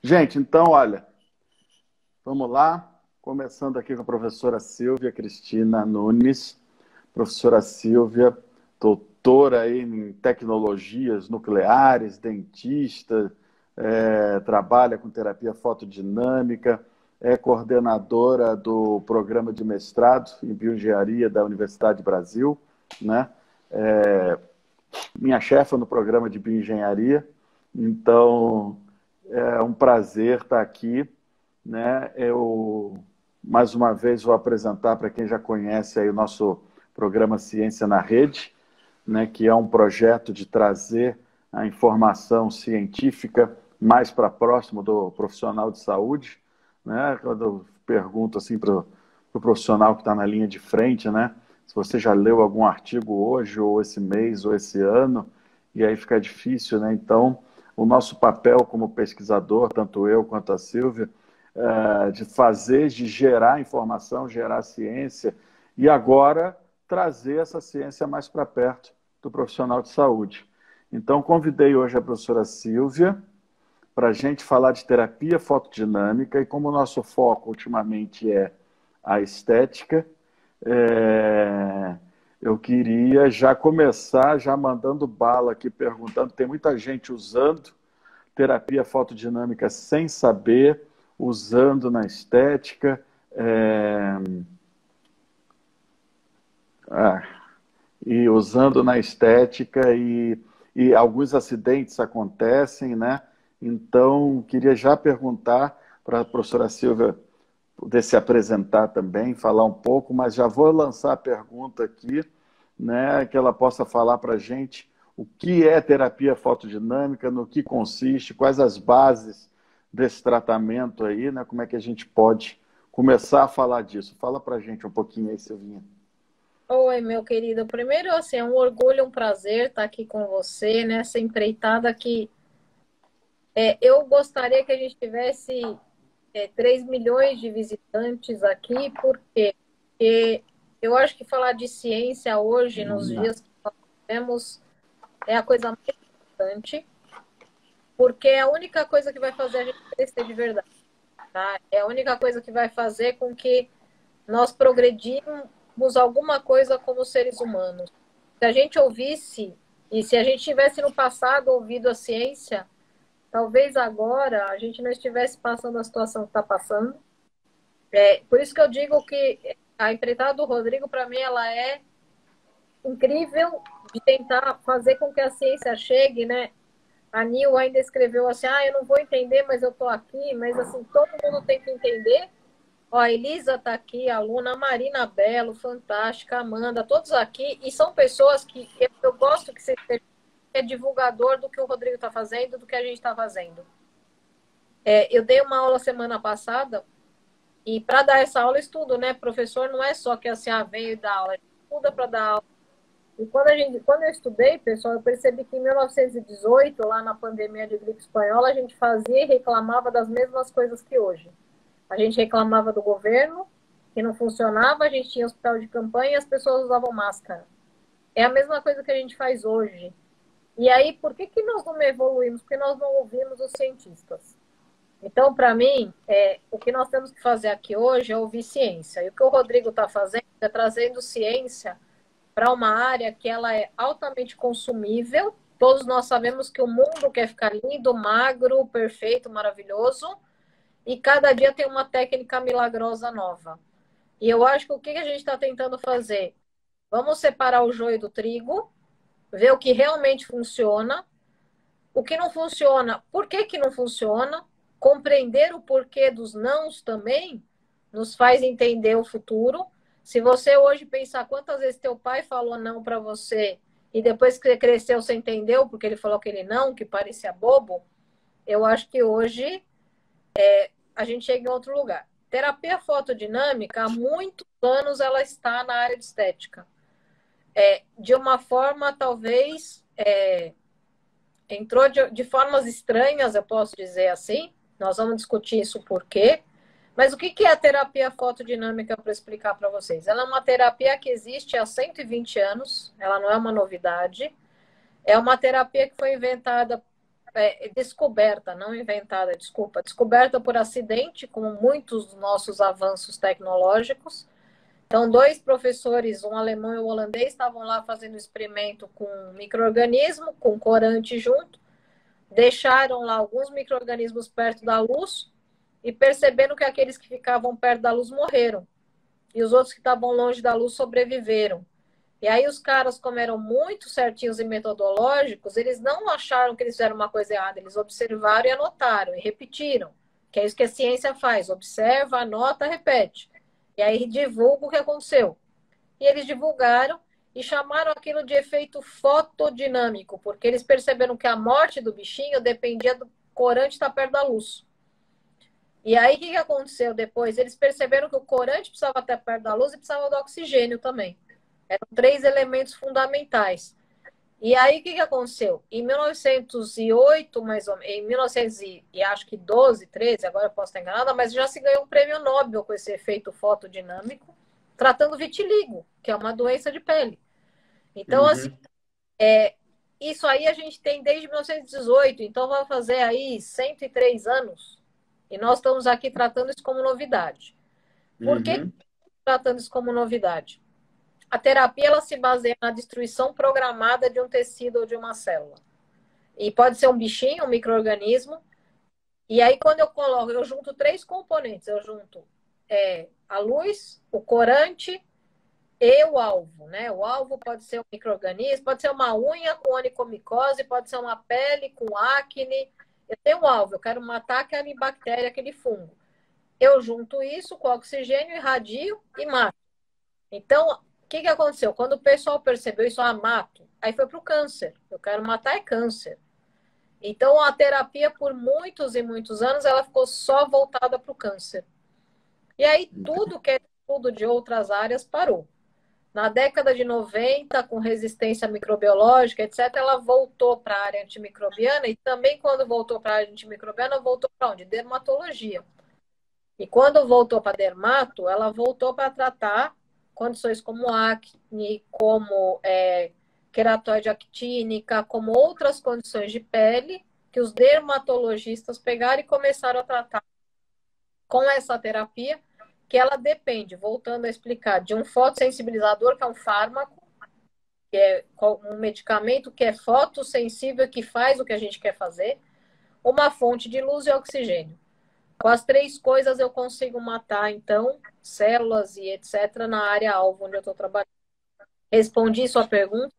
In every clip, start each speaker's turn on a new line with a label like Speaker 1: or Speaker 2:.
Speaker 1: Gente, então, olha, vamos lá. Começando aqui com a professora Silvia Cristina Nunes. Professora Silvia, doutora aí em tecnologias nucleares, dentista, trabalha com terapia fotodinâmica, é coordenadora do programa de mestrado em bioengenharia da Universidade do Brasil, né? Minha chefa no programa de bioengenharia. Então, é um prazer estar aqui, né? Eu, mais uma vez, vou apresentar para quem já conhece aí o nosso programa Ciência na Rede, né? Que é um projeto de trazer a informação científica mais para próximo do profissional de saúde, né? Quando eu pergunto assim para o profissional que está na linha de frente, né? Se você já leu algum artigo hoje, ou esse mês, ou esse ano, e aí fica difícil, né? Então, o nosso papel como pesquisador, tanto eu quanto a Silvia, de fazer, de gerar informação, gerar ciência, e agora trazer essa ciência mais para perto do profissional de saúde. Então, convidei hoje a professora Silvia para a gente falar de terapia fotodinâmica, e como o nosso foco ultimamente é a estética, eu queria já começar já mandando bala aqui, perguntando, tem muita gente usando terapia fotodinâmica sem saber, usando na estética, ah, e usando na estética, e alguns acidentes acontecem, né? Então, queria já perguntar para a professora Silvia poder se apresentar também, falar um pouco, mas já vou lançar a pergunta aqui, né, que ela possa falar para a gente o que é terapia fotodinâmica, no que consiste, quais as bases desse tratamento aí, né, como é que a gente pode começar a falar disso. Fala para a gente um pouquinho aí, Silvinha.
Speaker 2: Oi, meu querido. Primeiro, assim, é um orgulho, um prazer estar aqui com você, né? Essa empreitada que eu gostaria que a gente tivesse 3 milhões de visitantes aqui, por quê? Porque eu acho que falar de ciência hoje, nos dias que nós vivemos, é a coisa mais importante, porque é a única coisa que vai fazer a gente crescer de verdade, tá? É a única coisa que vai fazer com que nós progredimos alguma coisa como seres humanos. Se a gente ouvisse, e se a gente tivesse no passado ouvido a ciência, talvez agora a gente não estivesse passando a situação que está passando. Por isso que eu digo que a empreitada do Rodrigo, para mim, ela é incrível de tentar fazer com que a ciência chegue, né? A Neil ainda escreveu assim, eu não vou entender, mas eu estou aqui, mas assim, todo mundo tem que entender. Ó, a Elisa está aqui, a aluna, a Marina Belo, fantástica, a Amanda, todos aqui, e são pessoas que eu gosto que você é divulgador do que o Rodrigo está fazendo, do que a gente está fazendo. Eu dei uma aula semana passada, e para dar essa aula, estudo, né? Professor não é só que assim, veio e dá aula, a gente estuda para dar aula. E quando eu estudei, pessoal, eu percebi que em 1918, lá na pandemia de gripe espanhola, a gente fazia e reclamava das mesmas coisas que hoje. A gente reclamava do governo, que não funcionava, a gente tinha hospital de campanha e as pessoas usavam máscara. É a mesma coisa que a gente faz hoje. E aí, por que, que nós não evoluímos? Porque nós não ouvimos os cientistas. Então, para mim, o que nós temos que fazer aqui hoje é ouvir ciência. E o que o Rodrigo está fazendo é trazendo ciência para uma área que ela é altamente consumível. Todos nós sabemos que o mundo quer ficar lindo, magro, perfeito, maravilhoso, e cada dia tem uma técnica milagrosa nova. E eu acho que o que a gente está tentando fazer? Vamos separar o joio do trigo, ver o que realmente funciona, o que não funciona, por que que não funciona, compreender o porquê dos nãos também nos faz entender o futuro. Se você hoje pensar quantas vezes teu pai falou não para você e depois que você cresceu você entendeu porque ele falou aquele não, que parecia bobo, eu acho que hoje a gente chega em outro lugar. Terapia fotodinâmica, há muitos anos ela está na área de estética. De uma forma, talvez, entrou de formas estranhas, eu posso dizer assim. Nós vamos discutir isso por quê. Mas o que é a terapia fotodinâmica para explicar para vocês? Ela é uma terapia que existe há 120 anos, ela não é uma novidade. É uma terapia que foi inventada descoberta, não inventada, desculpa, descoberta por acidente, como muitos dos nossos avanços tecnológicos. Então, dois professores, um alemão e um holandês, estavam lá fazendo experimento com um micro-organismo, com corante junto, deixaram lá alguns micro-organismos perto da luz e perceberam que aqueles que ficavam perto da luz morreram. E os outros que estavam longe da luz sobreviveram. E aí os caras, como eram muito certinhos e metodológicos, eles não acharam que eles fizeram uma coisa errada, eles observaram e anotaram, e repetiram, que é isso que a ciência faz, observa, anota, repete. E aí divulga o que aconteceu. E eles divulgaram e chamaram aquilo de efeito fotodinâmico, porque eles perceberam que a morte do bichinho dependia do corante estar perto da luz. E aí o que aconteceu depois? Eles perceberam que o corante precisava estar perto da luz e precisava do oxigênio também. Eram três elementos fundamentais. E aí, o que aconteceu? Em 1908, mais ou menos, em 1912, 13, agora eu posso estar enganada, mas já se ganhou um prêmio Nobel com esse efeito fotodinâmico, tratando vitiligo, que é uma doença de pele. Então, assim, isso aí a gente tem desde 1918, então vai fazer aí 103 anos, e nós estamos aqui tratando isso como novidade. Por que tratando isso como novidade? A terapia ela se baseia na destruição programada de um tecido ou de uma célula. E pode ser um bichinho, um micro-organismo. E aí, quando eu junto três componentes. Eu junto a luz, o corante e o alvo. Né? O alvo pode ser um micro-organismo, pode ser uma unha com onicomicose, pode ser uma pele com acne. Eu tenho um alvo, eu quero matar aquela bactéria, aquele fungo. Eu junto isso com oxigênio, irradio e mato. Então, o que aconteceu? Quando o pessoal percebeu isso, mato, aí foi para o câncer. Eu quero matar câncer. Então, a terapia, por muitos e muitos anos, ela ficou só voltada para o câncer. E aí, tudo que é estudo de outras áreas parou. Na década de 90, com resistência microbiológica, etc., ela voltou para a área antimicrobiana e também, quando voltou para a área antimicrobiana, voltou para onde? Dermatologia. E quando voltou para dermato, ela voltou para tratar condições como acne, como queratoide actínica, como outras condições de pele que os dermatologistas pegaram e começaram a tratar com essa terapia, que ela depende, voltando a explicar, de um fotossensibilizador, que é um fármaco, que é um medicamento que é fotossensível, que faz o que a gente quer fazer, uma fonte de luz e oxigênio. Com as três coisas eu consigo matar, então, células e etc. na área alvo onde eu estou trabalhando. Respondi sua pergunta?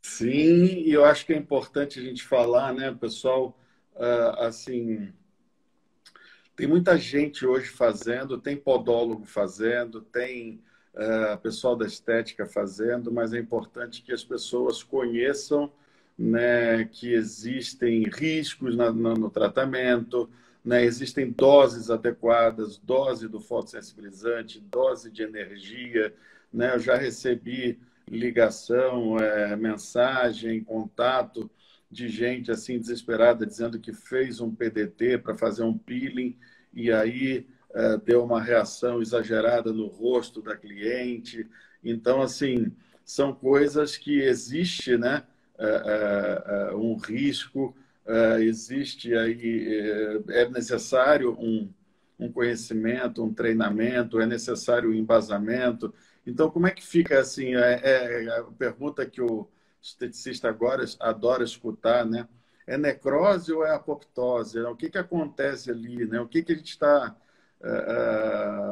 Speaker 1: Sim, e eu acho que é importante a gente falar, né, pessoal, assim, tem muita gente hoje fazendo, tem podólogo fazendo, tem pessoal da estética fazendo, mas é importante que as pessoas conheçam, né, que existem riscos no tratamento, né, existem doses adequadas, dose do fotossensibilizante, dose de energia, né, eu já recebi ligação, mensagem, contato de gente assim desesperada dizendo que fez um PDT para fazer um peeling e aí deu uma reação exagerada no rosto da cliente. Então, assim, são coisas que existe, né? Um risco, existe aí, é necessário um conhecimento, um treinamento, é necessário um embasamento. Então, como é que fica assim? A pergunta que o esteticista agora adora escutar, né? É necrose ou é apoptose? O que acontece ali, né? O que a gente está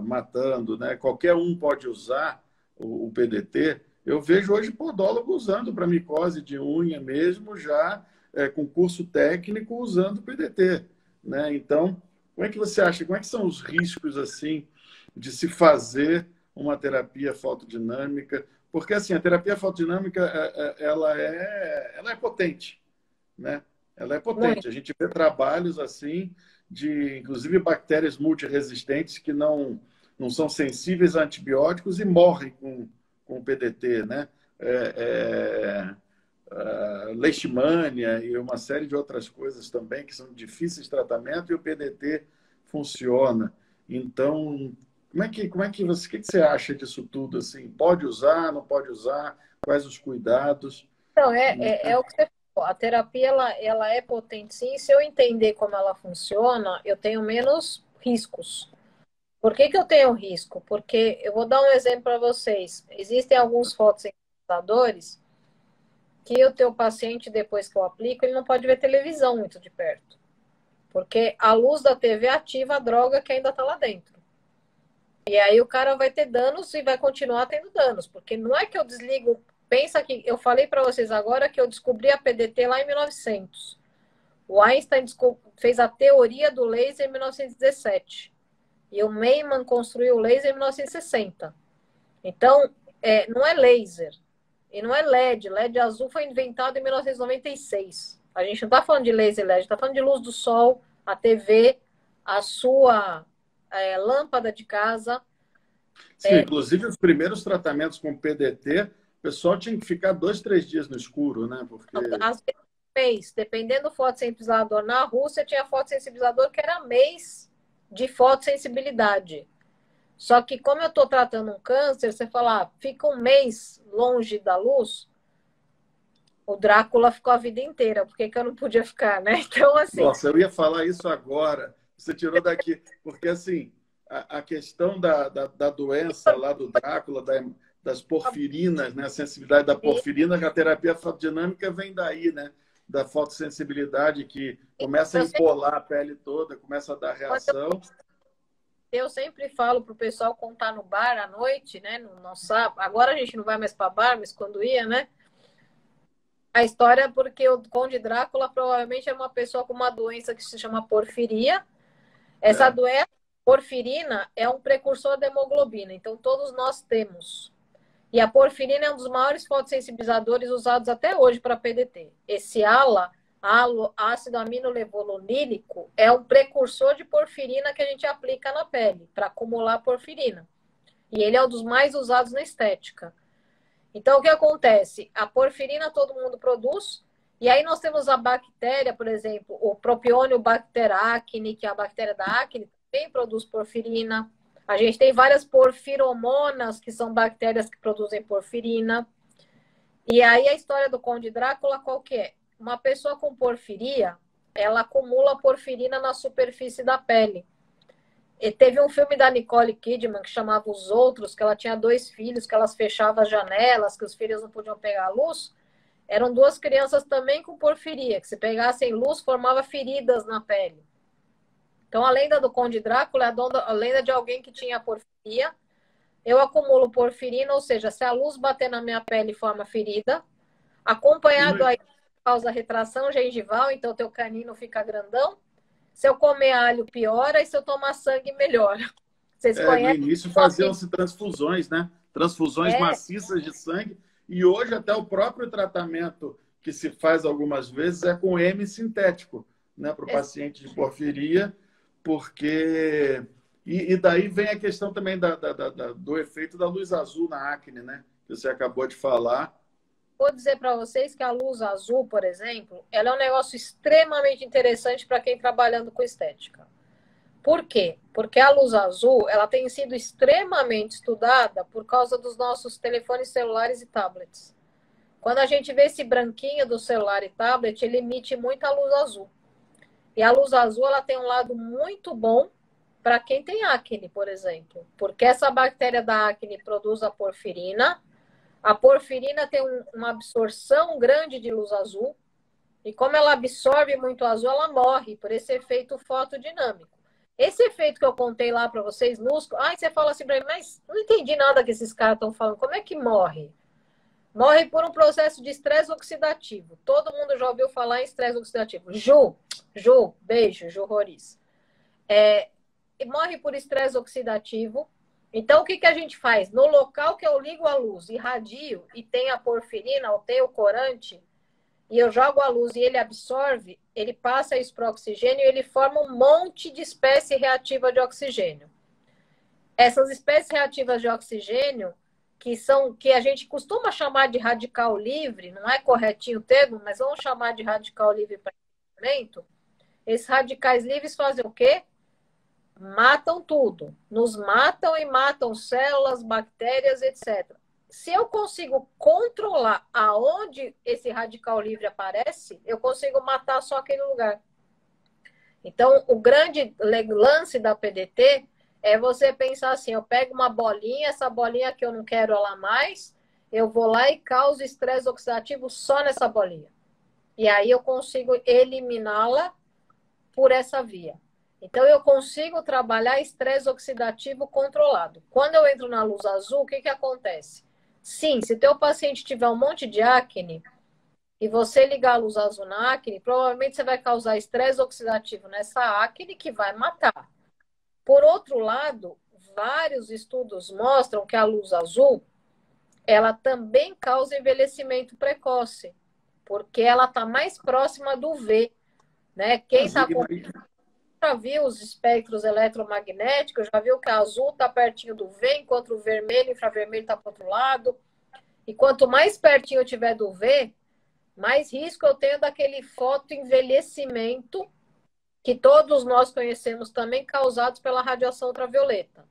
Speaker 1: matando, né? Qualquer um pode usar o PDT. Eu vejo hoje podólogo usando para micose de unha mesmo, já com curso técnico usando o PDT, né? Então, como é que você acha? Como é que são os riscos assim de se fazer uma terapia fotodinâmica? Porque assim, a terapia fotodinâmica ela é potente, né? Ela é potente.
Speaker 2: Muito.
Speaker 1: A gente vê trabalhos assim de, inclusive, bactérias multiresistentes que não são sensíveis a antibióticos e morrem com o PDT, né? Leishmania e uma série de outras coisas também que são difíceis de tratamento e o PDT funciona. Então, o que você acha disso tudo assim? Pode usar, não pode usar? Quais os cuidados?
Speaker 2: Então, é o que você a terapia ela é potente sim. Se eu entender como ela funciona, eu tenho menos riscos. Por que que eu tenho risco? Porque eu vou dar um exemplo para vocês. Existem alguns fotossensibilizadores que o teu paciente, depois que eu aplico, ele não pode ver televisão muito de perto. Porque a luz da TV ativa a droga que ainda está lá dentro. E aí o cara vai ter danos e vai continuar tendo danos. Porque não é que eu desligo. Pensa que eu falei para vocês agora que eu descobri a PDT lá em 1900. O Einstein fez a teoria do laser em 1917. E o Meyman construiu o laser em 1960. Então, não é laser. E não é LED. LED azul foi inventado em 1996. A gente não está falando de laser LED, está falando de luz do sol, a TV, a sua lâmpada de casa.
Speaker 1: Sim, inclusive os primeiros tratamentos com PDT, o pessoal tinha que ficar 2, 3 dias no escuro, né? Porque...
Speaker 2: Às vezes, mês, dependendo do fotossensibilizador. Na Rússia tinha fotossensibilizador que era mês de fotossensibilidade. Só que como eu estou tratando um câncer, você fala, fica um mês longe da luz, o Drácula ficou a vida inteira. Por que que eu não podia ficar, né? Então, assim...
Speaker 1: Nossa, eu ia falar isso agora. Você tirou daqui. Porque, assim, a questão da doença lá do Drácula, das porfirinas, né? A sensibilidade da porfirina, a terapia fotodinâmica vem daí, né? Da fotossensibilidade que começa a empolar a pele toda, começa a dar reação.
Speaker 2: Eu sempre falo para o pessoal contar no bar à noite, né? Não sabe. Agora a gente não vai mais para bar, mas quando ia, né? A história é porque o Conde Drácula provavelmente é uma pessoa com uma doença que se chama porfiria. Essa doença, porfirina, é um precursor da hemoglobina. Então, todos nós temos. E a porfirina é um dos maiores fotossensibilizadores usados até hoje para PDT. Esse ALA, ácido aminolevulunílico, é um precursor de porfirina que a gente aplica na pele para acumular porfirina. E ele é um dos mais usados na estética. Então, o que acontece? A porfirina todo mundo produz, e aí nós temos a bactéria, por exemplo, o Propionio bacteracne, que é a bactéria da acne, também produz porfirina. A gente tem várias porfiromonas, que são bactérias que produzem porfirina. E aí a história do Conde Drácula, qual que é? Uma pessoa com porfiria, ela acumula porfirina na superfície da pele. E teve um filme da Nicole Kidman que chamava Os Outros, que ela tinha 2 filhos, que elas fechavam as janelas, que os filhos não podiam pegar luz. Eram 2 crianças também com porfiria, que se pegassem luz, formava feridas na pele. Então, a lenda do Conde Drácula é a lenda de alguém que tinha porfiria. Eu acumulo porfirina, ou seja, se a luz bater na minha pele, forma ferida. Acompanhado aí causa retração gengival, então o teu canino fica grandão. Se eu comer alho, piora, e se eu tomar sangue, melhora. Vocês conhecem?
Speaker 1: No início faziam-se transfusões, né? Transfusões maciças de sangue. E hoje até o próprio tratamento que se faz algumas vezes é com M sintético, né? Para o paciente de porfiria, porque... E daí vem a questão também do efeito da luz azul na acne, né? Que você acabou de falar.
Speaker 2: Vou dizer para vocês que a luz azul, por exemplo, ela é um negócio extremamente interessante para quem trabalhando com estética. Por quê? Porque a luz azul, ela tem sido extremamente estudada por causa dos nossos telefones celulares e tablets. Quando a gente vê esse branquinho do celular e tablet, ele emite muita luz azul. E a luz azul, ela tem um lado muito bom para quem tem acne, por exemplo. Porque essa bactéria da acne produz a porfirina. A porfirina tem uma absorção grande de luz azul. E como ela absorve muito azul, ela morre por esse efeito fotodinâmico. Esse efeito que eu contei lá para vocês, lúcido, você fala assim para mim, mas não entendi nada que esses caras estão falando. Como é que morre? Morre por um processo de estresse oxidativo. Todo mundo já ouviu falar em estresse oxidativo. Ju, beijo, Ju Roriz. Morre por estresse oxidativo. Então, o que, que a gente faz? No local que eu ligo a luz, irradio e tem a porfirina, ou tem o corante, e eu jogo a luz e ele absorve, ele passa isso para o oxigênio e ele forma um monte de espécie reativa de oxigênio. Essas espécies reativas de oxigênio, que a gente costuma chamar de radical livre, não é corretinho o termo, mas vamos chamar de radical livre para entendimento. Esses radicais livres fazem o quê? Matam tudo. Nos matam e matam células, bactérias, etc. se eu consigo controlar aonde esse radical livre aparece, eu consigo matar só aquele lugar. Então, o grande lance da PDT é você pensar assim, eu pego uma bolinha, essa bolinha que eu não quero ela mais, eu vou lá e causo estresse oxidativo só nessa bolinha. E aí eu consigo eliminá-la por essa via. Então, eu consigo trabalhar estresse oxidativo controlado. Quando eu entro na luz azul, o que acontece? Sim, se teu paciente tiver um monte de acne, e você ligar a luz azul na acne, provavelmente você vai causar estresse oxidativo nessa acne que vai matar. Por outro lado, vários estudos mostram que a luz azul, ela também causa envelhecimento precoce, porque ela está mais próxima do V, né? Quem está com já viu os espectros eletromagnéticos, já viu que a azul está pertinho do V, enquanto o vermelho, infravermelho está para o outro lado. E quanto mais pertinho eu tiver do V, mais risco eu tenho daquele fotoenvelhecimento que todos nós conhecemos também, causados pela radiação ultravioleta.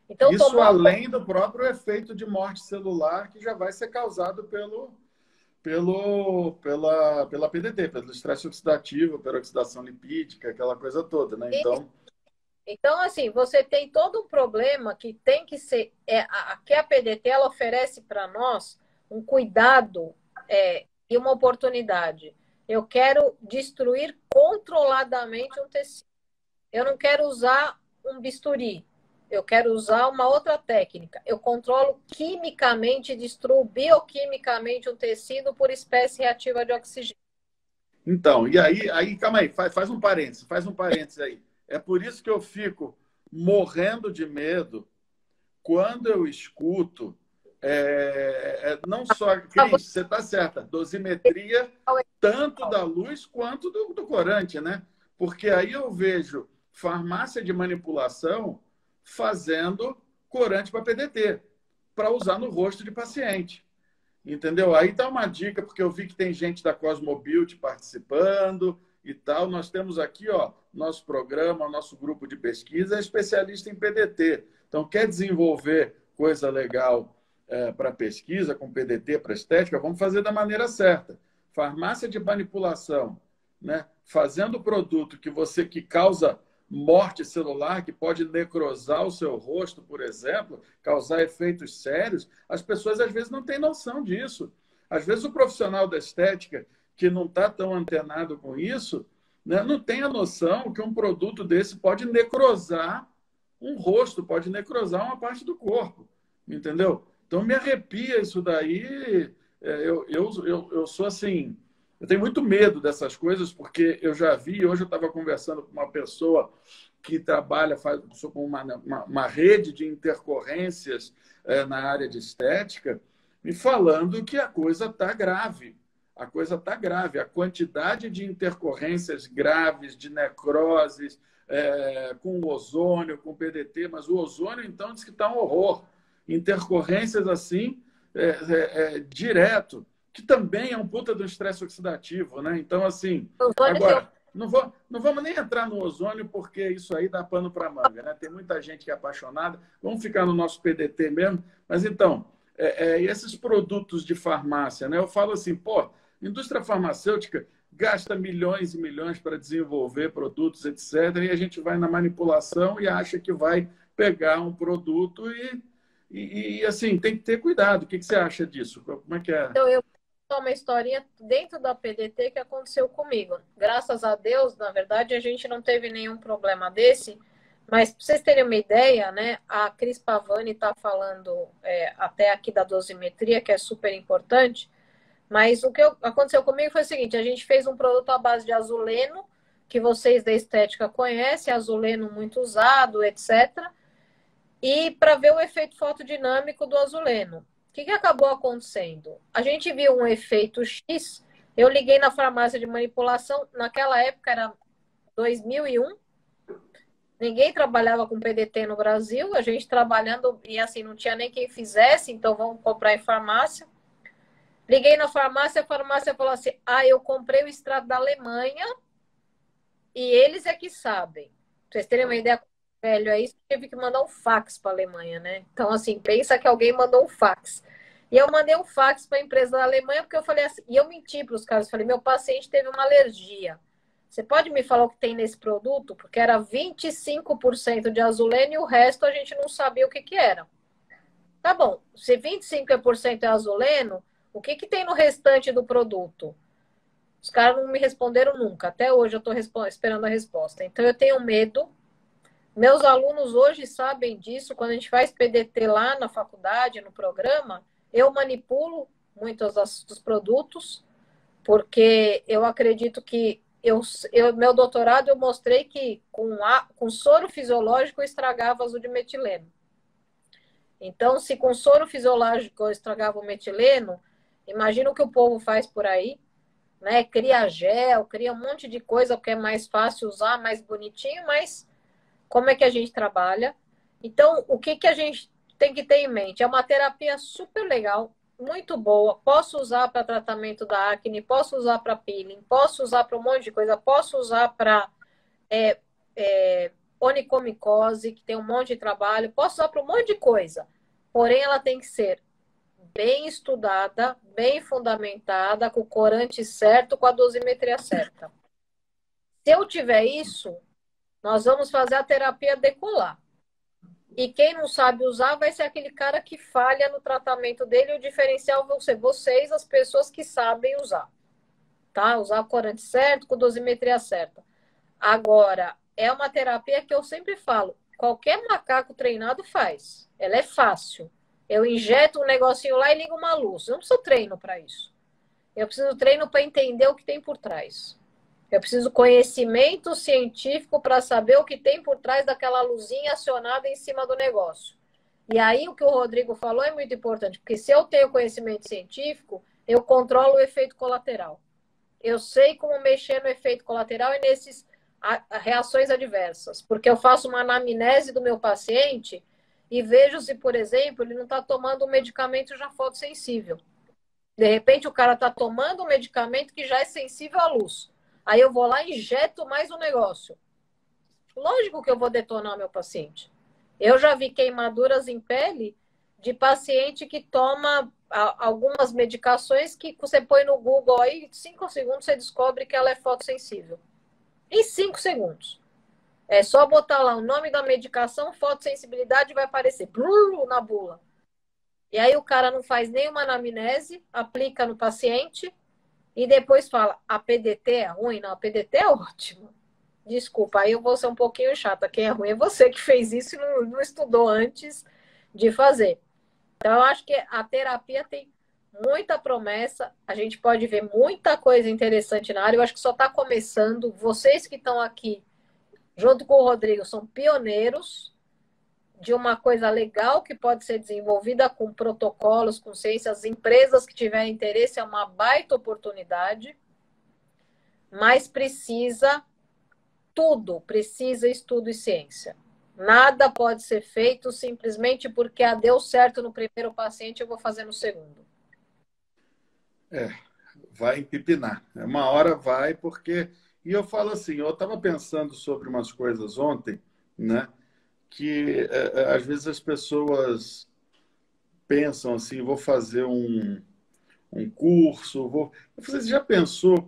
Speaker 2: Então,
Speaker 1: isso além do próprio efeito de morte celular que já vai ser causado pela PDT, pelo estresse oxidativo, pela oxidação lipídica, aquela coisa toda, né?
Speaker 2: Então, assim, você tem todo um problema que tem que ser... que a PDT ela oferece para nós um cuidado e uma oportunidade. Eu quero destruir controladamente um tecido. Eu não quero usar um bisturi. Eu quero usar uma outra técnica. Eu controlo quimicamente, destruo bioquimicamente um tecido por espécie reativa de oxigênio.
Speaker 1: Então, e aí calma aí, faz um parênteses aí. É por isso que eu fico morrendo de medo quando eu escuto, não só, Cris, você está certa, dosimetria tanto da luz quanto do corante, né? Porque aí eu vejo farmácia de manipulação fazendo corante para PDT, para usar no rosto de paciente. Entendeu? Aí tá uma dica, porque eu vi que tem gente da Cosmobuild participando e tal. Nós temos aqui, ó, nosso programa, nosso grupo de pesquisa é especialista em PDT. Então, quer desenvolver coisa legal para pesquisa, com PDT, para estética, vamos fazer da maneira certa. Farmácia de manipulação, né? Fazendo produto que causa morte celular, que pode necrosar o seu rosto, por exemplo, causar efeitos sérios, as pessoas às vezes não têm noção disso. Às vezes o profissional da estética, que não está tão antenado com isso, né, não tem a noção que um produto desse pode necrosar um rosto, pode necrosar uma parte do corpo, entendeu? Então me arrepia isso daí. Eu sou assim, eu tenho muito medo dessas coisas, porque eu já vi, hoje eu estava conversando com uma pessoa que trabalha com uma rede de intercorrências na área de estética, me falando que a coisa está grave. A coisa está grave. A quantidade de intercorrências graves, de necroses, com o ozônio, com o PDT, mas o ozônio, então, diz que está um horror. Intercorrências assim, direto, que também é um puta do estresse oxidativo, né? Então, assim, agora, não vamos nem entrar no ozônio, porque isso aí dá pano para manga, né? Tem muita gente que é apaixonada, vamos ficar no nosso PDT mesmo. Mas, então, esses produtos de farmácia, né? Eu falo assim, pô, indústria farmacêutica gasta milhões e milhões para desenvolver produtos, etc., e a gente vai na manipulação e acha que vai pegar um produto e assim, tem que ter cuidado. O que você acha disso? Como é que é?
Speaker 2: Então, eu vou uma historinha dentro da PDT que aconteceu comigo. Graças a Deus, na verdade, a gente não teve nenhum problema desse, mas para vocês terem uma ideia, né, a Cris Pavani está falando até aqui da dosimetria, que é super importante, mas o que aconteceu comigo foi o seguinte, a gente fez um produto à base de azuleno, que vocês da estética conhecem, azuleno muito usado, etc., e para ver o efeito fotodinâmico do azuleno. O que acabou acontecendo? A gente viu um efeito X, eu liguei na farmácia de manipulação, naquela época era 2001, ninguém trabalhava com PDT no Brasil, a gente trabalhando, e assim, não tinha nem quem fizesse, então vamos comprar em farmácia. Liguei na farmácia, a farmácia falou assim, eu comprei o extrato da Alemanha e eles é que sabem. Pra vocês terem uma ideia, velho, é isso, tive que mandar um fax para a Alemanha, né? Então, assim, pensa que alguém mandou um fax. E eu mandei um fax para a empresa da Alemanha, porque eu falei assim, e eu menti para os caras, falei, meu paciente teve uma alergia. Você pode me falar o que tem nesse produto? Porque era 25% de azulene e o resto a gente não sabia o que que era. Tá bom, se 25% é azuleno, o que que tem no restante do produto? Os caras não me responderam nunca. Até hoje eu estou esperando a resposta. Então eu tenho medo. Meus alunos hoje sabem disso. Quando a gente faz PDT lá na faculdade, no programa, eu manipulo muitos dos produtos, porque eu acredito que meu doutorado eu mostrei que com soro fisiológico eu estragava azul de metileno. Então, se com soro fisiológico eu estragava o metileno, imagina o que o povo faz por aí, né? Cria gel, cria um monte de coisa porque é mais fácil usar, mais bonitinho, mas como é que a gente trabalha? Então, o que que a gente tem que ter em mente? É uma terapia super legal, muito boa. Posso usar para tratamento da acne, posso usar para peeling, posso usar para um monte de coisa, posso usar para onicomicose, que tem um monte de trabalho, posso usar para um monte de coisa. Porém, ela tem que ser bem estudada, bem fundamentada, com o corante certo, com a dosimetria certa. Se eu tiver isso, nós vamos fazer a terapia decolar. E quem não sabe usar vai ser aquele cara que falha no tratamento dele. E o diferencial vão ser vocês, as pessoas que sabem usar. Tá? Usar o corante certo, com dosimetria certa. Agora, é uma terapia que eu sempre falo, qualquer macaco treinado faz. Ela é fácil. Eu injeto um negocinho lá e ligo uma luz. Eu não preciso treino para isso. Eu preciso treino para entender o que tem por trás. Eu preciso conhecimento científico para saber o que tem por trás daquela luzinha acionada em cima do negócio. E aí o que o Rodrigo falou é muito importante, porque se eu tenho conhecimento científico, eu controlo o efeito colateral. Eu sei como mexer no efeito colateral e nesses reações adversas, porque eu faço uma anamnese do meu paciente e vejo se, por exemplo, ele não está tomando um medicamento já fotossensível. De repente, o cara está tomando um medicamento que já é sensível à luz. Aí eu vou lá e injeto mais um negócio. Lógico que eu vou detonar meu paciente. Eu já vi queimaduras em pele de paciente que toma algumas medicações que você põe no Google aí, em 5 segundos você descobre que ela é fotossensível. Em 5 segundos. É só botar lá o nome da medicação, fotossensibilidade, vai aparecer na bula. E aí o cara não faz nenhuma anamnese, aplica no paciente e depois fala, a PDT é ruim? Não, a PDT é ótima. Desculpa, aí eu vou ser um pouquinho chata. Quem é ruim é você que fez isso e não estudou antes de fazer. Então, eu acho que a terapia tem muita promessa. A gente pode ver muita coisa interessante na área. Eu acho que só está começando. Vocês que estão aqui, junto com o Rodrigo, são pioneiros de uma coisa legal que pode ser desenvolvida com protocolos, com ciência. As empresas que tiverem interesse é uma baita oportunidade, mas precisa estudo e ciência. Nada pode ser feito simplesmente porque deu certo no primeiro paciente, eu vou fazer no segundo.
Speaker 1: Vai empipinar. Uma hora vai, porque... E eu falo assim, eu estava pensando sobre umas coisas ontem, né? Que às vezes as pessoas pensam assim, vou fazer um curso, vou... Você já pensou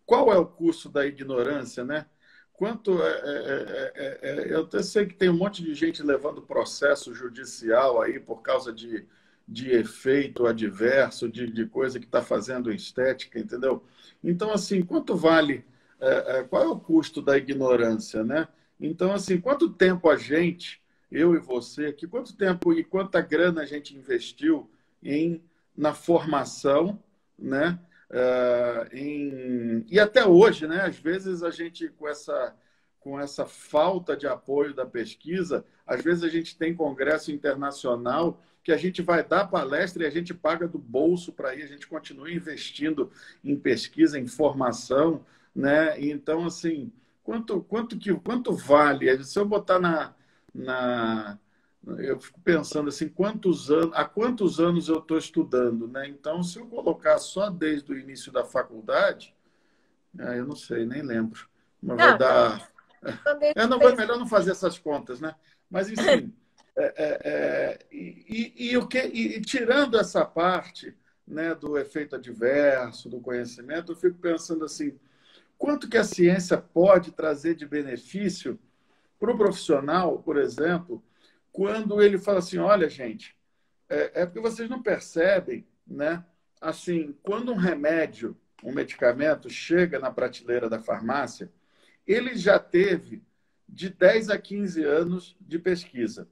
Speaker 1: qual é o curso da ignorância, né? Eu até sei que tem um monte de gente levando processo judicial aí por causa de efeito adverso, de coisa que está fazendo estética, entendeu? Então, assim, quanto vale, qual é o custo da ignorância, né? Então, assim, quanto tempo eu e você, quanto tempo e quanta grana a gente investiu na formação, né? E até hoje, né? Às vezes a gente, com essa falta de apoio da pesquisa, às vezes a gente tem congresso internacional que a gente vai dar palestra e a gente paga do bolso para ir, a gente continua investindo em pesquisa, em formação, né? Então, assim, quanto vale? Se eu botar eu fico pensando assim, há quantos anos eu estou estudando, né? Então, se eu colocar só desde o início da faculdade, eu não sei, nem lembro. Mas vai
Speaker 2: Ah,
Speaker 1: dar.
Speaker 2: também
Speaker 1: Não,
Speaker 2: fez.
Speaker 1: melhor não fazer essas contas, né? Mas, enfim. E tirando essa parte, né, do efeito adverso, do conhecimento, eu fico pensando assim, quanto que a ciência pode trazer de benefício para o profissional, por exemplo, quando ele fala assim, olha, gente, é porque vocês não percebem, né? Assim, quando um remédio, um medicamento chega na prateleira da farmácia, ele já teve de 10 a 15 anos de pesquisa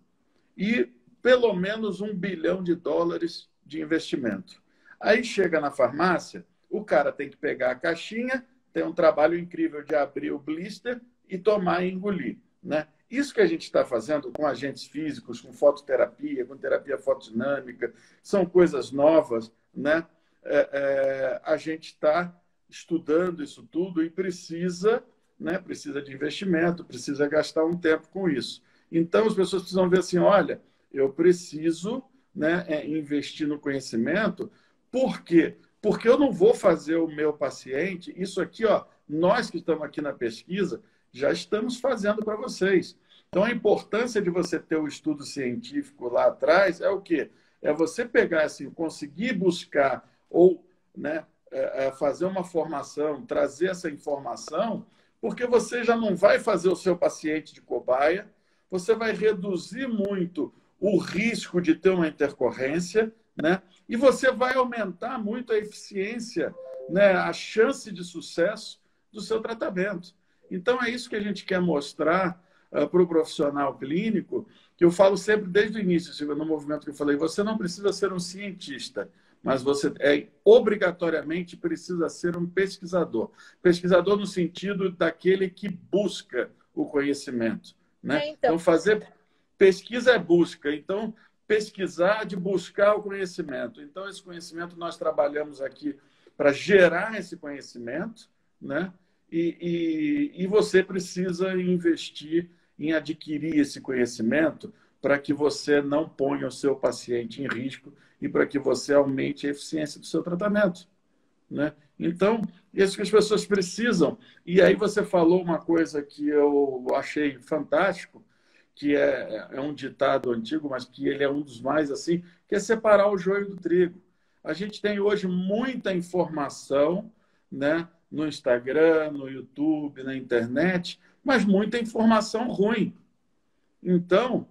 Speaker 1: e pelo menos US$ 1 bilhão de investimento. Aí chega na farmácia, o cara tem que pegar a caixinha, tem um trabalho incrível de abrir o blister e tomar e engolir, né? Isso que a gente está fazendo com agentes físicos, com fototerapia, com terapia fotodinâmica, são coisas novas, né? A gente está estudando isso tudo e precisa, né? Precisa de investimento, precisa gastar um tempo com isso. Então, as pessoas precisam ver assim, olha, eu preciso, né, investir no conhecimento, por quê? Porque eu não vou fazer o meu paciente, isso aqui, ó, nós que estamos aqui na pesquisa, já estamos fazendo para vocês. Então, a importância de você ter o estudo científico lá atrás é o quê? É você pegar, assim, conseguir buscar ou, né, fazer uma formação, trazer essa informação, porque você já não vai fazer o seu paciente de cobaia, você vai reduzir muito o risco de ter uma intercorrência, né? E você vai aumentar muito a eficiência, né? A chance de sucesso do seu tratamento. Então, é isso que a gente quer mostrar para o profissional clínico, que eu falo sempre desde o início, no movimento que eu falei, você não precisa ser um cientista, mas você obrigatoriamente precisa ser um pesquisador. Pesquisador no sentido daquele que busca o conhecimento, né?
Speaker 2: Então,
Speaker 1: Então, fazer pesquisa é busca. Então, pesquisar de buscar o conhecimento. Então, esse conhecimento nós trabalhamos aqui para gerar esse conhecimento, né? E você precisa investir em adquirir esse conhecimento para que você não ponha o seu paciente em risco e para que você aumente a eficiência do seu tratamento, né? Então, isso que as pessoas precisam. E aí você falou uma coisa que eu achei fantástico, que é um ditado antigo, mas que ele é um dos mais assim, que é separar o joio do trigo. A gente tem hoje muita informação, né, no Instagram, no YouTube, na internet, mas muita informação ruim. Então,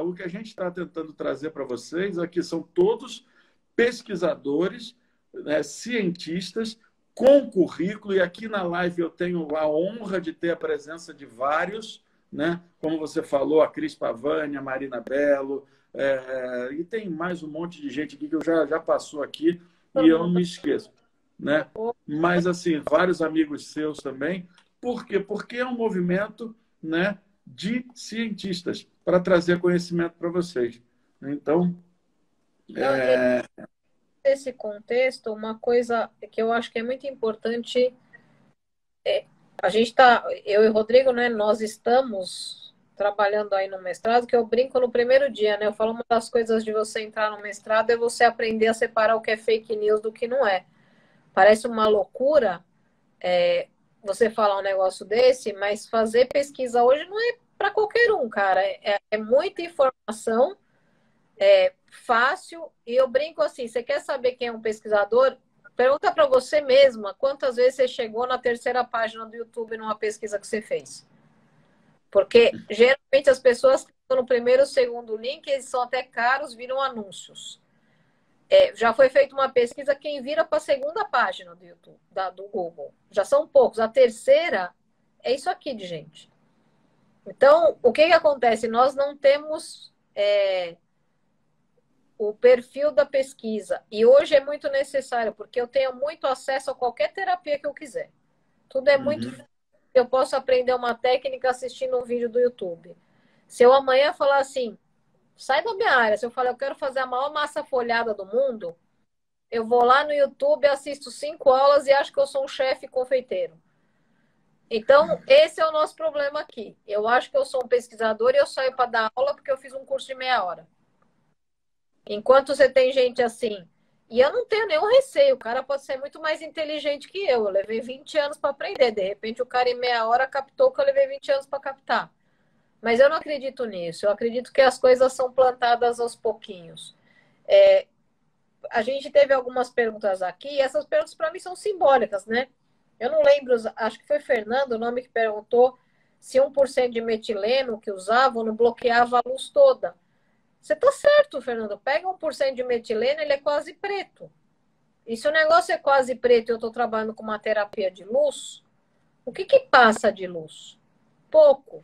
Speaker 1: o que a gente está tentando trazer para vocês aqui são todos pesquisadores, né, cientistas, com currículo, e aqui na live eu tenho a honra de ter a presença de vários, né? Como você falou, a Cris Pavani, a Marina Bello, e tem mais um monte de gente aqui que eu já passou aqui e eu não me esqueço, né? Mas, assim, vários amigos seus também. Por quê? Porque é um movimento, né, de cientistas para trazer conhecimento para vocês. Então,
Speaker 2: não, nesse contexto, uma coisa que eu acho que é muito importante, a gente está, eu e o Rodrigo, né, nós estamos trabalhando aí no mestrado, que eu brinco no primeiro dia, né? Eu falo, uma das coisas de você entrar no mestrado é você aprender a separar o que é fake news do que não é. Parece uma loucura você falar um negócio desse, mas fazer pesquisa hoje não é para qualquer um, cara. É muita informação, fácil, e eu brinco assim, você quer saber quem é um pesquisador? Pergunta para você mesma quantas vezes você chegou na terceira página do YouTube numa pesquisa que você fez. Porque geralmente as pessoas que estão no primeiro ou segundo link, eles são até caros, viram anúncios. Já foi feita uma pesquisa, quem vira para a segunda página do YouTube, do Google. Já são poucos. A terceira é isso aqui de gente. Então, o que acontece? Nós não temos o perfil da pesquisa. E hoje é muito necessário, porque eu tenho muito acesso a qualquer terapia que eu quiser. Tudo é muito... Eu posso aprender uma técnica assistindo um vídeo do YouTube. Se eu amanhã falar assim, sai da minha área, se eu falar, eu quero fazer a maior massa folhada do mundo, eu vou lá no YouTube, assisto 5 aulas e acho que eu sou um chefe confeiteiro. Então, esse é o nosso problema aqui. Eu acho que eu sou um pesquisador e eu saio para dar aula porque eu fiz um curso de meia hora. Enquanto você tem gente assim, e eu não tenho nenhum receio, o cara pode ser muito mais inteligente que eu. Eu levei 20 anos para aprender. De repente, o cara em meia hora captou o que eu levei 20 anos para captar. Mas eu não acredito nisso. Eu acredito que as coisas são plantadas aos pouquinhos. É, a gente teve algumas perguntas aqui, e essas perguntas para mim são simbólicas, né? Eu não lembro, acho que foi Fernando o nome que perguntou se 1% de metileno que usavam não bloqueava a luz toda. Você está certo, Fernando. Pega 1% de metileno, ele é quase preto. E se o negócio é quase preto e eu estou trabalhando com uma terapia de luz, o que que passa de luz? Pouco.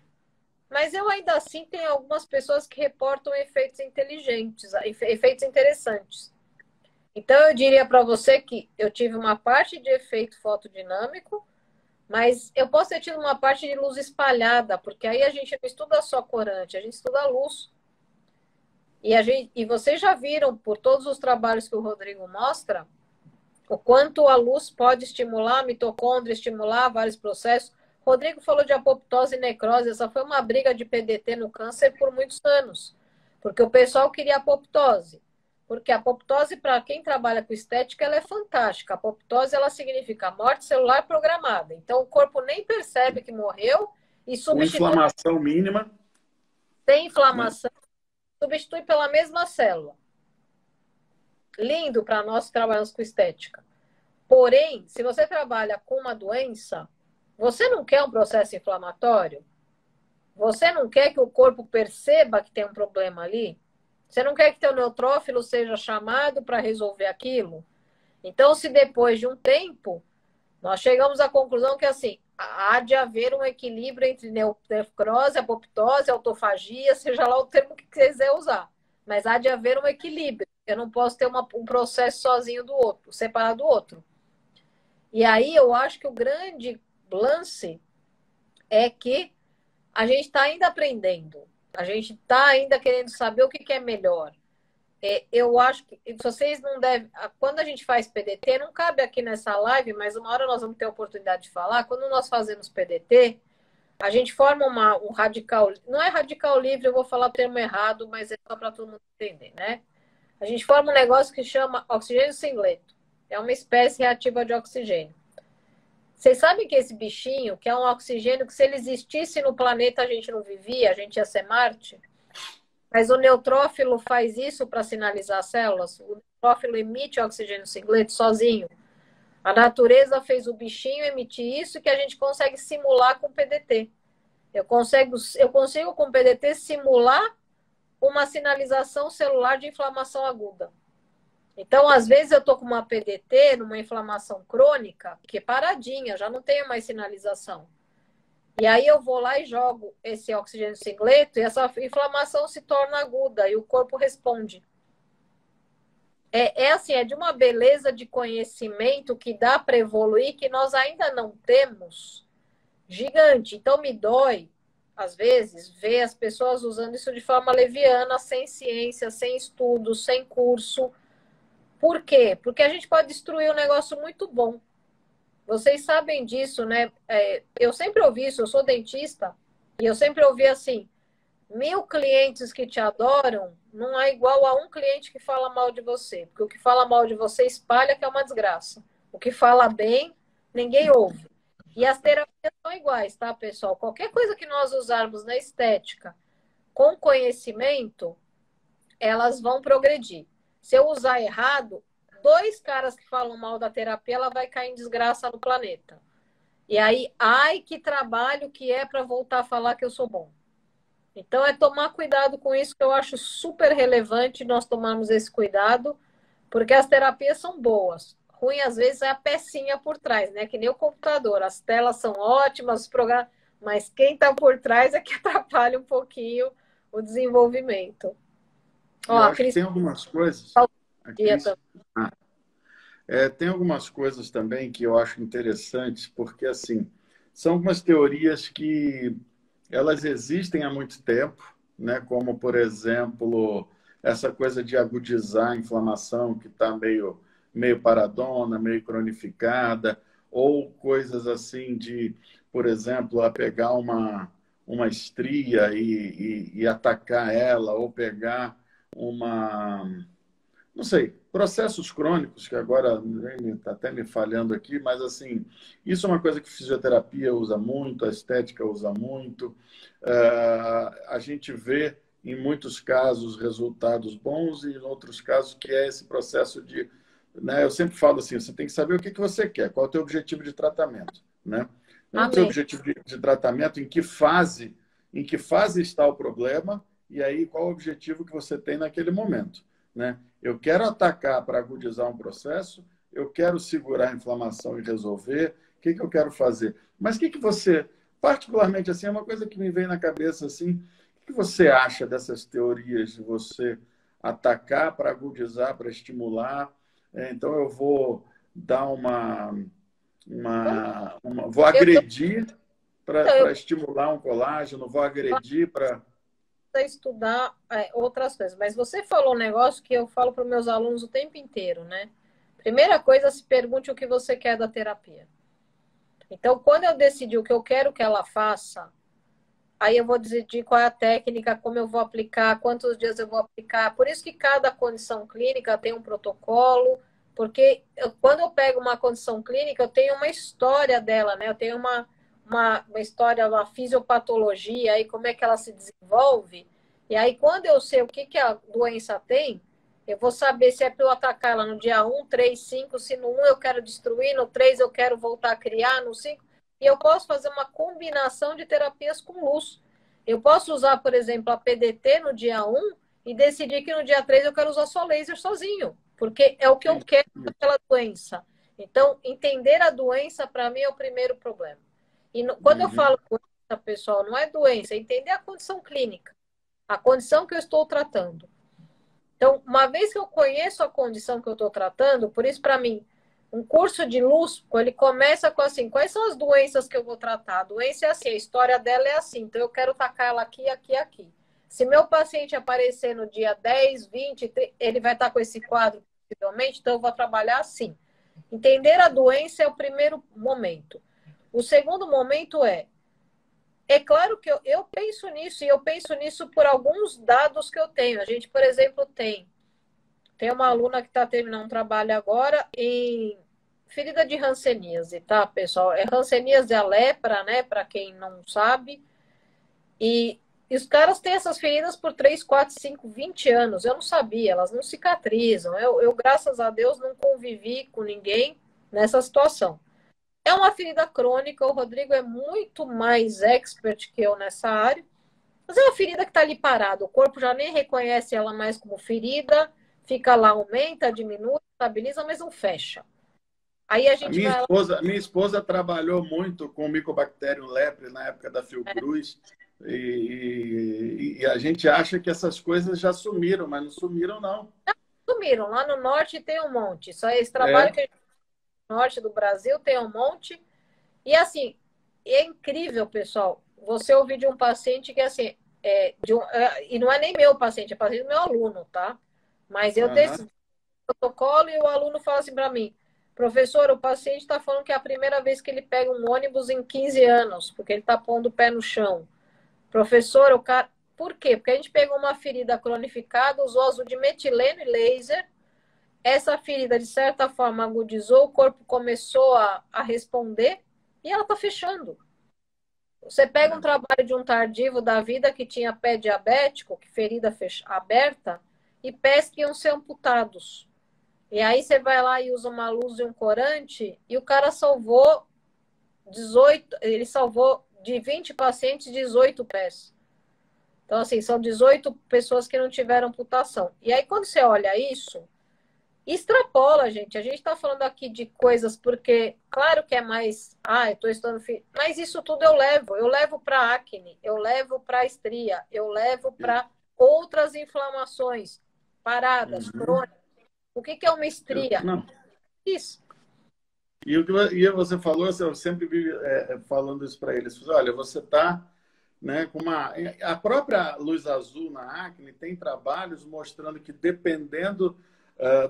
Speaker 2: Mas eu ainda assim tenho algumas pessoas que reportam efeitos inteligentes, efeitos interessantes. Então eu diria para você que eu tive uma parte de efeito fotodinâmico, mas eu posso ter tido uma parte de luz espalhada, porque aí a gente não estuda só corante, a gente estuda a luz. E vocês já viram por todos os trabalhos que o Rodrigo mostra, o quanto a luz pode estimular a mitocôndria, estimular vários processos. Rodrigo falou de apoptose e necrose, essa foi uma briga de PDT no câncer por muitos anos, porque o pessoal queria apoptose. Porque a apoptose, para quem trabalha com estética, ela é fantástica. A apoptose, ela significa morte celular programada. Então, o corpo nem percebe que morreu e
Speaker 1: Com
Speaker 2: substitui
Speaker 1: inflamação mínima,
Speaker 2: sem
Speaker 1: né?
Speaker 2: inflamação, substitui pela mesma célula. Lindo para nós que trabalhamos com estética. Porém, se você trabalha com uma doença, você não quer um processo inflamatório? Você não quer que o corpo perceba que tem um problema ali? Você não quer que teu neutrófilo seja chamado para resolver aquilo? Então, se depois de um tempo, nós chegamos à conclusão que, assim, há de haver um equilíbrio entre necrose, apoptose, autofagia, seja lá o termo que quiser usar. Mas há de haver um equilíbrio. Eu não posso ter um processo sozinho do outro, separado do outro. E aí eu acho que o grande lance é que a gente está ainda aprendendo. A gente está ainda querendo saber o que é melhor. Eu acho que vocês não devem. Quando a gente faz PDT, não cabe aqui nessa live, mas uma hora nós vamos ter a oportunidade de falar. Quando nós fazemos PDT, a gente forma um radical. Não é radical livre, eu vou falar o termo errado, mas é só para todo mundo entender, né? A gente forma um negócio que chama oxigênio singleto. É uma espécie reativa de oxigênio. Vocês sabem que esse bichinho, que é um oxigênio que se ele existisse no planeta a gente não vivia, a gente ia ser Marte? Mas o neutrófilo faz isso para sinalizar as células. O neutrófilo emite oxigênio singleto sozinho. A natureza fez o bichinho emitir isso que a gente consegue simular com PDT. Eu consigo com PDT simular uma sinalização celular de inflamação aguda. Então, às vezes, eu estou com uma PDT, numa inflamação crônica, que é paradinha, já não tenho mais sinalização. E aí eu vou lá e jogo esse oxigênio singleto e essa inflamação se torna aguda e o corpo responde. Assim, é de uma beleza de conhecimento que dá para evoluir que nós ainda não temos gigante. Então, me dói, às vezes, ver as pessoas usando isso de forma leviana, sem ciência, sem estudo, sem curso. Por quê? Porque a gente pode destruir um negócio muito bom. Vocês sabem disso, né? Eu sempre ouvi isso, eu sou dentista, e eu sempre ouvi assim: 1000 clientes que te adoram não é igual a um cliente que fala mal de você. Porque o que fala mal de você espalha que é uma desgraça. O que fala bem, ninguém ouve. E as terapias são iguais, tá, pessoal? Qualquer coisa que nós usarmos na estética com conhecimento, elas vão progredir. Se eu usar errado, 2 caras que falam mal da terapia, ela vai cair em desgraça no planeta. E aí, ai, que trabalho que é para voltar a falar que eu sou bom. Então, é tomar cuidado com isso, que eu acho super relevante nós tomarmos esse cuidado, porque as terapias são boas. Ruim, às vezes, é a pecinha por trás, né? Que nem o computador. As telas são ótimas, os programas, mas quem está por trás é que atrapalha um pouquinho o desenvolvimento. Ó,
Speaker 1: eu
Speaker 2: a
Speaker 1: acho que
Speaker 2: Cris
Speaker 1: tem algumas coisas. A Cris,
Speaker 2: também.
Speaker 1: tem algumas coisas também que eu acho interessantes, porque assim são algumas teorias que elas existem há muito tempo, né? Como por exemplo essa coisa de agudizar a inflamação que está meio paradona, meio cronificada, ou coisas assim de, por exemplo, a pegar uma estria e atacar ela, ou pegar uma não sei, processos crônicos, que agora está até me falhando aqui, mas assim, isso é uma coisa que a fisioterapia usa muito, a estética usa muito. A gente vê, em muitos casos, resultados bons e, em outros casos, que é esse processo de... Né, eu sempre falo assim, você tem que saber o que você quer, qual é o teu objetivo de tratamento, né? Não é o teu
Speaker 2: Amém.
Speaker 1: objetivo de tratamento, em que fase está o problema e aí qual o objetivo que você tem naquele momento, né? Eu quero atacar para agudizar um processo, eu quero segurar a inflamação e resolver, o que eu quero fazer? Mas o que você, particularmente assim, é uma coisa que me vem na cabeça assim, o que você acha dessas teorias de você atacar para agudizar, para estimular? Então eu vou dar
Speaker 2: Como
Speaker 1: vou
Speaker 2: eu tô,
Speaker 1: agredir
Speaker 2: então,
Speaker 1: para estimular um colágeno, vou agredir para...
Speaker 2: a estudar outras coisas. Mas você falou um negócio que eu falo para os meus alunos o tempo inteiro, né? Primeira coisa, se pergunte o que você quer da terapia. Então, quando eu decidi o que eu quero que ela faça, aí eu vou decidir qual é a técnica, como eu vou aplicar, quantos dias eu vou aplicar. Por isso que cada condição clínica tem um protocolo, porque quando eu pego uma condição clínica, eu tenho uma história dela, né? Eu tenho uma história, uma fisiopatologia, aí como é que ela se desenvolve. E aí, quando eu sei o que, que a doença tem, eu vou saber se é para eu atacar ela no dia 1, 3, 5, se no 1 eu quero destruir, no 3 eu quero voltar a criar, no 5 e eu posso fazer uma combinação de terapias com luz. Eu posso usar, por exemplo, a PDT no dia 1 e decidir que no dia 3 eu quero usar só laser sozinho, porque é o que eu quero para aquela doença. Então, entender a doença, para mim, é o primeiro problema. E quando eu
Speaker 1: Uhum.
Speaker 2: falo doença, pessoal, não é doença, é entender a condição clínica, a condição que eu estou tratando. Então, uma vez que eu conheço a condição que eu estou tratando, por isso, para mim, um curso de luz, ele começa com assim, quais são as doenças que eu vou tratar? A doença é assim, a história dela é assim, então eu quero tacar ela aqui, aqui, aqui. Se meu paciente aparecer no dia 10, 20, ele vai estar com esse quadro, possivelmente, então eu vou trabalhar assim. Entender a doença é o primeiro momento. O segundo momento é claro que eu penso nisso, e eu penso nisso por alguns dados que eu tenho. A gente, por exemplo, tem uma aluna que está terminando um trabalho agora em ferida de hanseníase, tá, pessoal? É hanseníase a lepra, né? Para quem não sabe. E os caras têm essas feridas por 3, 4, 5, 20 anos. Eu não sabia, elas não cicatrizam. Graças a Deus, não convivi com ninguém nessa situação. É uma ferida crônica, o Rodrigo é muito mais expert que eu nessa área, mas é uma ferida que está ali parada, o corpo já nem reconhece ela mais como ferida, fica lá, aumenta, diminui, estabiliza, mas não fecha. Aí a gente vai lá.
Speaker 1: A minha esposa trabalhou muito com o Mycobacterium lepre na época da Fiocruz e a gente acha que essas coisas já sumiram, mas não sumiram, não.
Speaker 2: Sumiram, lá no norte tem um monte, só esse trabalho
Speaker 1: É,
Speaker 2: que a gente no norte do Brasil tem um monte, e assim, é incrível, pessoal, você ouvir de um paciente que assim, e não é nem meu paciente, é paciente do meu aluno, tá? Mas eu
Speaker 1: aham.
Speaker 2: decidi protocolo e o aluno fala assim para mim, professor, o paciente está falando que é a primeira vez que ele pega um ônibus em 15 anos, porque ele está pondo o pé no chão. Professor, o cara... Por quê? Porque a gente pegou uma ferida cronificada, usou azul de metileno e laser. Essa ferida, de certa forma, agudizou, o corpo começou a responder e ela está fechando. Você pega um trabalho de um tardivo da vida que tinha pé diabético, que ferida aberta, e pés que iam ser amputados. E aí você vai lá e usa uma luz e um corante, e o cara salvou 18, ele salvou de 20 pacientes 18 pés. Então, assim, são 18 pessoas que não tiveram amputação. E aí, quando você olha isso, extrapola, gente. A gente está falando aqui de coisas porque, claro que é mais, eu estou estudando, mas isso tudo eu levo para acne, eu levo para estria, eu levo para outras inflamações paradas,
Speaker 1: Uhum.
Speaker 2: crônicas. O que é uma estria?
Speaker 1: Não.
Speaker 2: Isso.
Speaker 1: E você falou, eu sempre vi falando isso para eles. Olha, você está, né, com uma... A própria luz azul na acne tem trabalhos mostrando que dependendo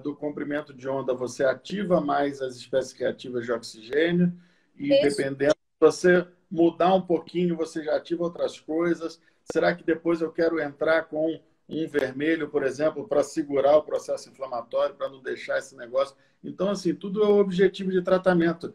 Speaker 1: do comprimento de onda, você ativa mais as espécies reativas de oxigênio e
Speaker 2: Isso.
Speaker 1: dependendo, se você mudar um pouquinho, você já ativa outras coisas. Será que depois eu quero entrar com um vermelho, por exemplo, para segurar o processo inflamatório, para não deixar esse negócio. Então, assim, tudo é o objetivo de tratamento.